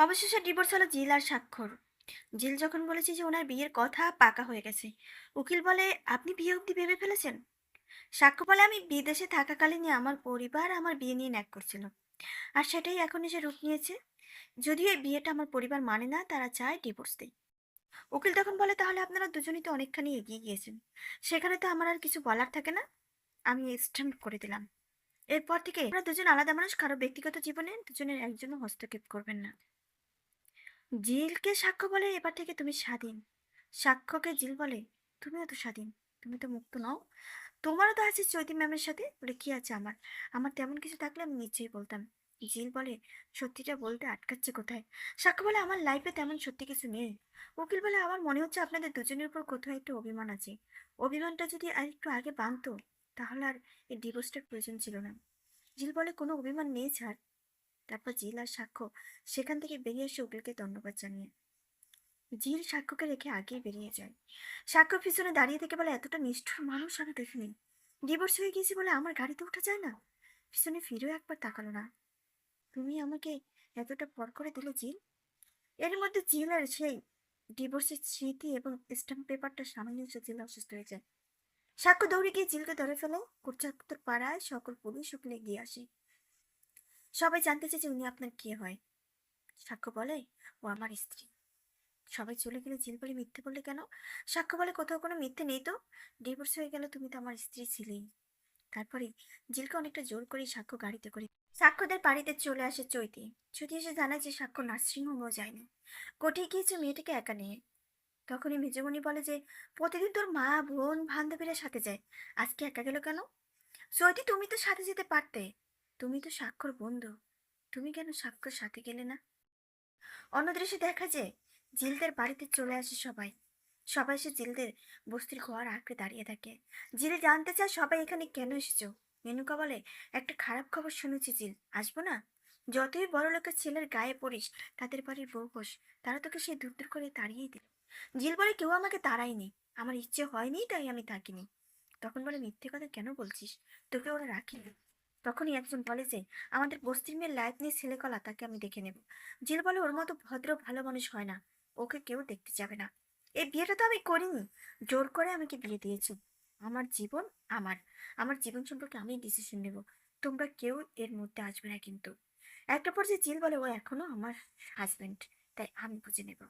অবশেষে ডিভোর্স হলো জিল আর স্বাক্ষর। জিল যখন বলেছে যে ওনার বিয়ের কথা পাকা হয়ে গেছে, উকিল বলে আপনি বিয়ে অবধি ভেবে ফেলেছেন? সাক্ষ্য বলে আমি বিদেশে থাকাকালীনই আমার পরিবার আমার বিয়ে নিয়ে ন্যাক করছিল, আর সেটাই এখন এসে রূপ নিয়েছে। যদিও এই বিয়েটা আমার পরিবার মানে না, তারা চায় ডিভোর্স দেয়। উকিল তখন বলে তাহলে আপনারা দুজনেই তো অনেকখানি এগিয়ে গিয়েছেন, সেখানে তো আমার আর কিছু বলার থাকে না। আমি স্ট্যাম্প করে দিলাম, এরপর থেকে আমরা দুজন আলাদা মানুষ, কারো ব্যক্তিগত জীবনে দুজনের একজনও হস্তক্ষেপ করবেন না। জিলকে সাক্ষ্য বলে এবার থেকে তুমি স্বাধীন। সাক্ষ্যকে জিল বলে তুমিও তো স্বাধীন, তুমি তো মুক্ত নও। তোমারও তো আছে চৈতি ম্যামের সাথে। বলে কি আছে আমার? আমার তেমন কিছু থাকলে আমি নিশ্চয়ই বলতাম। জিল বলে সত্যিটা বলতে আটকাচ্ছে কোথায়? সাক্ষ্য বলে আমার লাইফে তেমন সত্যি কিছু নেই। উকিল বলে আমার মনে হচ্ছে আপনাদের দুজনের উপর কোথাও একটু অভিমান আছে। অভিমানটা যদি আর একটু আগে বাঁধতো, তাহলে আর এই ডিভোর্সটার প্রয়োজন ছিল না। জিল বলে কোনো অভিমান নেই স্যার। তারপর জিল আর সাক্ষ্য সেখান থেকে বেরিয়ে এসে উকিলকে ধন্যবাদ জানিয়ে জিল সাক্ষ্যকে রেখে আগেই বেরিয়ে যায়। সাক্ষ্য পিছনে দাঁড়িয়ে থেকে বলে এতটা নিষ্ঠুর মানুষ আমি দেখিনি। ডিভোর্স হয়ে গেছি বলে আমার গাড়িতে উঠা যায় না? পিছনে ফিরেও একবার তাকালো না। তুমি আমাকে এতটা পর করে দিলে জিল। এর মধ্যে জিল আর সেই ডিভোর্সের স্মৃতি এবং স্ট্যাম্প পেপারটা সামনে এসে জিল অসুস্থ হয়ে যায়। সাক্ষ্য দৌড়ে গিয়ে জিলকে ধরে ফেলে। কুর্চাত্তর পাড়ায় সকল পুলিশ উকিলে গিয়ে আসে। সবাই জানতে চায় যে উনি আপনার কে হয়। সাক্ষ্য বলে ও আমার স্ত্রী। সবাই চলে গেলে জিল বলে মিথ্যে বললে কেন? সাক্ষ্য বলে কোথাও কোনো মিথ্যে নেই তো। ডিভোর্স হয়ে গেল, তুমি তো আমার স্ত্রী ছিলেই। তারপরে জিলকে অনেকটা জোর করে সাক্ষ্য গাড়িতে করে সাক্ষ্যদের বাড়িতে চলে আসে চৈতি। চৈতি এসে জানায় যে সাক্ষ্য নার্সিং হোমও যায়নি, কোর্টে গিয়েছে মেয়েটাকে একা নিয়ে। তখনই মেজমণি বলে যে প্রতিদিন তোর মা বোন বান্ধবীরা সাথে যায়, আজকে একা গেল কেন? চৈতি তুমি তো সাথে যেতে পারতে, তুমি তো সাক্ষ্যর বন্ধু, তুমি কেন সাক্ষ্যর সাথে গেলে না? অন্য দৃশ্যে দেখা যায় জিলদের বাড়িতে চলে আসে সবাই। সবাই এসে জিলদের বস্তির ঘর আঁকড়ে দাঁড়িয়ে থাকে। জিল জানতে চায় সবাই এখানে কেন এসেছো। মেনুকা বলে একটা খারাপ খবর শুনেছি জিল, আসবো না? যতই বড় লোকের ছেলের গায়ে পড়িস, তাদের বাড়ির বউ হোস, তারা তোকে সেই দূর দূর করে তাড়িয়েই দিল। জিল বলে কেউ আমাকে তাড়ায়নি, আমার ইচ্ছে হয়নি তাই আমি থাকিনি। তখন বলে মিথ্যে কথা কেন বলছিস, তোকে ওরা রাখিনি। তখনই একজন বলে যে আমাদের বস্তির মেয়ের লাইফ নিয়ে ছেলেকলা, তাকে আমি দেখে নেব। জিল বলে ওর মতো ভদ্র ভালো মানুষ হয় না, ওকে কেউ দেখতে যাবে না। এই বিয়েটা তো আমি করিনি, জোর করে আমাকে বিয়ে দিয়েছি। আমার জীবন আমার, আমার জীবন সম্পর্কে আমি ডিসিশন নেব, তোমরা কেউ এর মধ্যে আসবে না কিন্তু। একটা পর্যায়ে জিল বলে ও এখনো আমার হাজবেন্ড, তাই আমি বুঝে নেব।